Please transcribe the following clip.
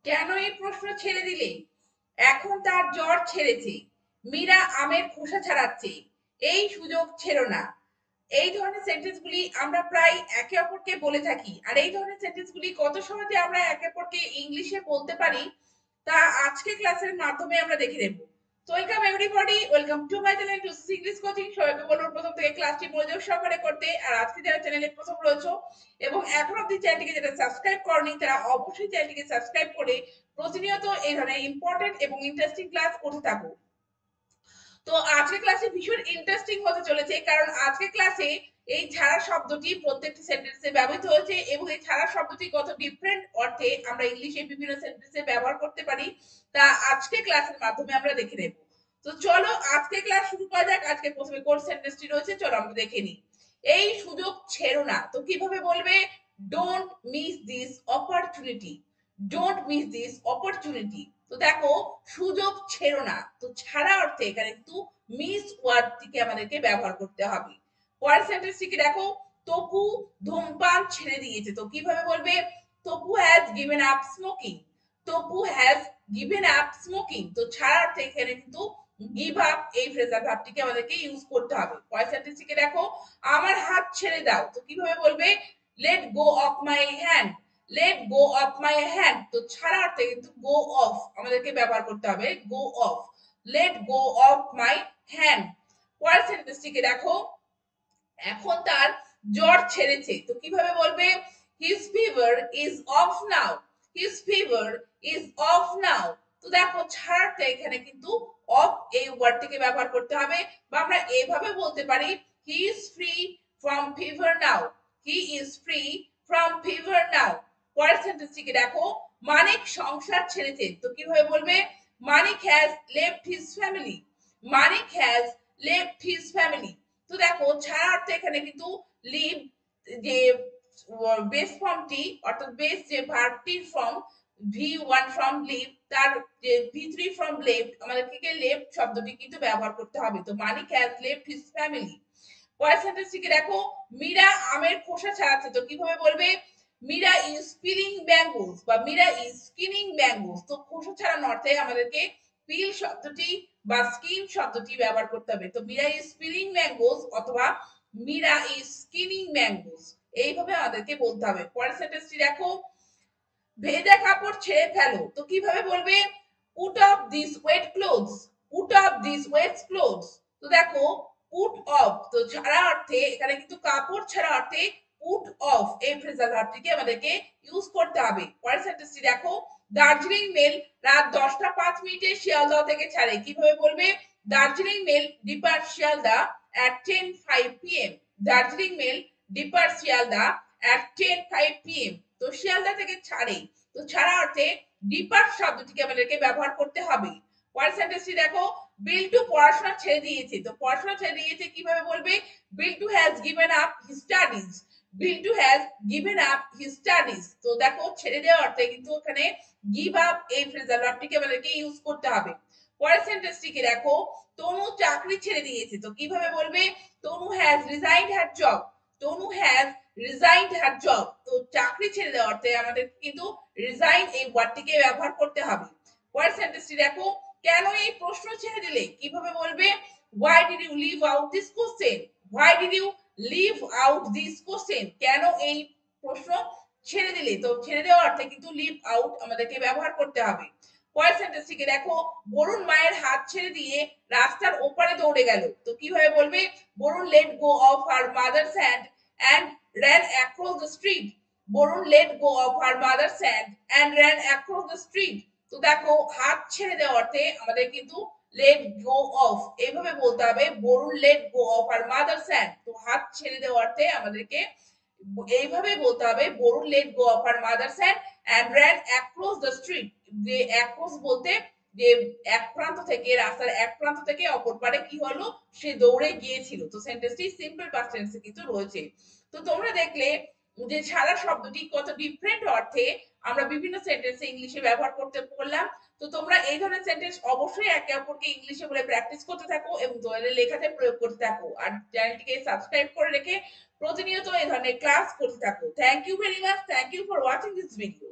কেন এই প্রশ্ন ছেড়ে দিলে? এখন তার জ্বর ছেড়েছে। মীরা আমের খোসা ছাড়াচ্ছে। এই সুযোগ ছেড়ো না। এই ধরনের সেন্টেন্স গুলি আমরা প্রায় একে অপরকে বলে থাকি, আর এই ধরনের সেন্টেন্স গুলি কত সহজে আমরা একে অপরকে ইংলিশে বলতে পারি তা আজকে ক্লাসের মাধ্যমে আমরা দেখে নেব। তো welcome everybody, welcome to my channel to English coaching. সবাইকে বলবো প্রথম থেকে ক্লাসটি মনোযোগ সহকারে করতে। আর আজকে যারা চ্যানেলে প্রথম রয়েছে এবং এখন অব্দি চ্যানেলটিকে যারা সাবস্ক্রাইব করনি তারা অবশ্যই চ্যানেলটিকে সাবস্ক্রাইব করে প্রতিনিয়ত এই ধরনের ইম্পর্টেন্ট এবং ইন্টারেস্টিং ক্লাস করতে থাকো। তো আজকে ক্লাসে ভীষণ ইন্টারেস্টিং হতে চলেছে, কারণ আজকে ক্লাসে এই ছাড়া শব্দটি প্রত্যেকটি সেন্টেন্সে ব্যবহৃত হয়েছে এবং এই ছাড়া শব্দটি কত ডিফারেন্ট অর্থে আমরা ইংলিশে বিভিন্ন সেন্টেন্সে ব্যবহার করতে পারি তা আজকে ক্লাসের মাধ্যমে আমরা দেখে নেব। তো চলো আজকে ক্লাস শুরু করা যাক। আজকে প্রথমে কোন সেন্টেন্সটি রয়েছে চলো আমরা দেখে নিই। এই সুযোগ ছেড়ো না, তো কিভাবে বলবে? Don't miss this opportunity. Don't miss this opportunity. তো দেখো, সুযোগ ছেড়ো না, তো ছাড়া অর্থে এখানে কিন্তু মিস ওয়ার্ডটিকে আমাদেরকে ব্যবহার করতে হবে। পরের সেন্টেন্সটিকে দেখো, তপু ধূমপান ছেড়ে দিয়েছে। তো কিভাবে বলবে? Tapu has given up smoking. Tapu has given up smoking. তো ছাড়া অর্থে এখানে কিন্তু গিভ আপ এই ফ্রেজাল ভার্বটিকে আমাদেরকে ইউজ করতে হবে। পরের সেন্টেন্সটিকে দেখো, আমার হাত ছেড়ে দাও। তো কিভাবে বলবে? Late go off my hand. Late go off my hand. তো ছাড়া অর্থে কিন্তু গো অফ আমাদেরকে ব্যবহার করতে হবে, go off. Let go off my hand. পরের সেন্টেন্সটিকে দেখো, এখন তার জ্বর ছেড়েছে। তো কিভাবে বলবে? His fever is off now. His fever is off now. তো দেখো, ছাড়তে এখানে কিন্তু অফ এই ওয়ার্ডটিকে ব্যবহার করতে হবে, বা আমরা এভাবে বলতে পারি he is free from fever now. He is free from fever now. পরের সেন্টেন্সটিকে দেখো, মানিক সংসার ছেড়েছে। তো কিভাবে বলবে? Manik has left his family. Manik has left his family. তো দেখো, ছাড়া অর্থে এখানে কিন্তু লিভ যে বেস ফর্মটি, অর্থাৎ বেস যে ভার্বটির ফর্ম ভি1 ফ্রম লিভ, তার যে ভি3 ফ্রম লেফট, আমাদেরকে লেফট শব্দটি কিন্তু ব্যবহার করতে হবে। তো মানিক হ্যাজ লেফট হিজ ফ্যামিলি। পরের সেন্টেন্সটিকে দেখো, মীরা আমের খোসা ছাড়াচ্ছে। তো কিভাবে বলবে? মীরা ইজ পিলিং ম্যাঙ্গোস বা মীরা ইজ স্কিনিং ম্যাঙ্গোস। তো খোসা ছাড়ানো অর্থে আমাদেরকে পিল শব্দটি বা স্কিন শব্দটি ব্যবহার করতে হবে। তো মীরা ইজ পিলিং ম্যাঙ্গোস অথবা মীরা ইজ স্কিনিং ম্যাঙ্গোস, এইভাবে আমাদেরকে বলতে হবে। পরের সেন্টেন্সটি দেখো, ভেজা কাপড় ছেড়ে ফেলো। তো কিভাবে বলবে? Put off this wet clothes. Put off this wet clothes. তো দেখো, পুট অফ তো ছাড়া অর্থে এখানে কিন্তু কাপড় ছাড়া অর্থে পুট অফ এই ফ্রেজাল ভার্বটিকে আমাদেরকে ইউজ করতে হবে। পরের সেন্টেন্সটি দেখো, দার্জিলিং মেল রাত 10টা 5 মিনিটে শিয়ালদহ থেকে ছাড়ে। কিভাবে বলবে? Darjeeling mail depart Sealdah at 10:05 p.m. Darjeeling mail depart Sealdah at 10:05 p.m. তো শিয়ালদা থেকে ছাড়ে। তো ছাড়া অর্থে ডিপার্ট শব্দটিকে আমাদেরকে ব্যবহার করতে হবে। পরের সেন্টেন্সটি দেখো, বিল্টু পড়াশোনা ছেড়ে দিয়েছে। তো পড়াশোনা ছেড়ে দিয়েছে কিভাবে বলবে? Biltu has given up his studies. Biltu has given up his studies. তো দেখো, ছেড়ে দেওয়ার অর্থে কিন্তু ওখানে গিভ আপ এই ফ্রেজাল ভার্বটিকে আমাদেরকে ইউজ করতে হবে। পরের সেন্টেন্সটিকে দেখো, তনু চাকরি ছেড়ে দিয়েছে। তো কিভাবে বলবে? Tanu has resigned her job. Tanu has resigned her job. তো চাকরি ছেড়ে দেওয়ার অর্থে আমাদের কিন্তু রিজাইন এই ওয়ার্ডটিকে ব্যবহার করতে হবে। পরের সেন্টেন্সটি দেখো, কেন এই প্রশ্ন ছেড়ে দিলে? কিভাবে বলবে? why did you leave out this question? why did you leave out this question? কেন এই প্রশ্ন ছেড়ে দিলে? তো ছেড়ে দেওয়ার অর্থে কিন্তু লিভ আউট আমাদেরকে ব্যবহার করতে হবে। পরের সেন্টেন্সটিকে দেখো, বরুণ মায়ের হাত ছেড়ে দিয়ে রাস্তার ওপারে দৌড়ে গেল। তো কিভাবে বলবে? Varun let go of her mother's hand and ran across the street. Varun let go of her mother's hand and ran across the street. তো দেখো, হাত ছেড়ে দেওয়ার অর্থে আমাদের কিন্তু let go of এইভাবে বলতে হবে, Varun let go of her mother's hand। তো হাত ছেড়ে দেওয়ার অর্থে আমাদেরকে এইভাবে বলতে হবে, Varun let go of her mother's hand and ran across the street। যে across বলতে যে এক প্রান্ত থেকে, রাস্তার এক প্রান্ত থেকে অপর পারে কি হলো, সে দৌড়ে গিয়েছিল। তো সেন্টেন্সটি সিম্পল পাস্ট টেন্সে কিন্তু রয়েছে। তো তোমরা দেখলে যে ছাড়া শব্দটি কত ডিফারেন্ট অর্থে আমরা বিভিন্ন সেন্টেন্সে ইংলিশে ব্যবহার করতে বললাম। তো তোমরা এই ধরনের সেন্টেন্স অবশ্যই একে অপরকে ইংলিশে বলে প্র্যাকটিস করতে থাকো এবং তোমাদের লেখাতে প্রয়োগ করতে থাকো। আর চ্যানেলটিকে সাবস্ক্রাইব করে রেখে প্রতিনিয়ত এই ধরনের ক্লাস করতে থাকো। Thank you very much. Thank you for watching this video.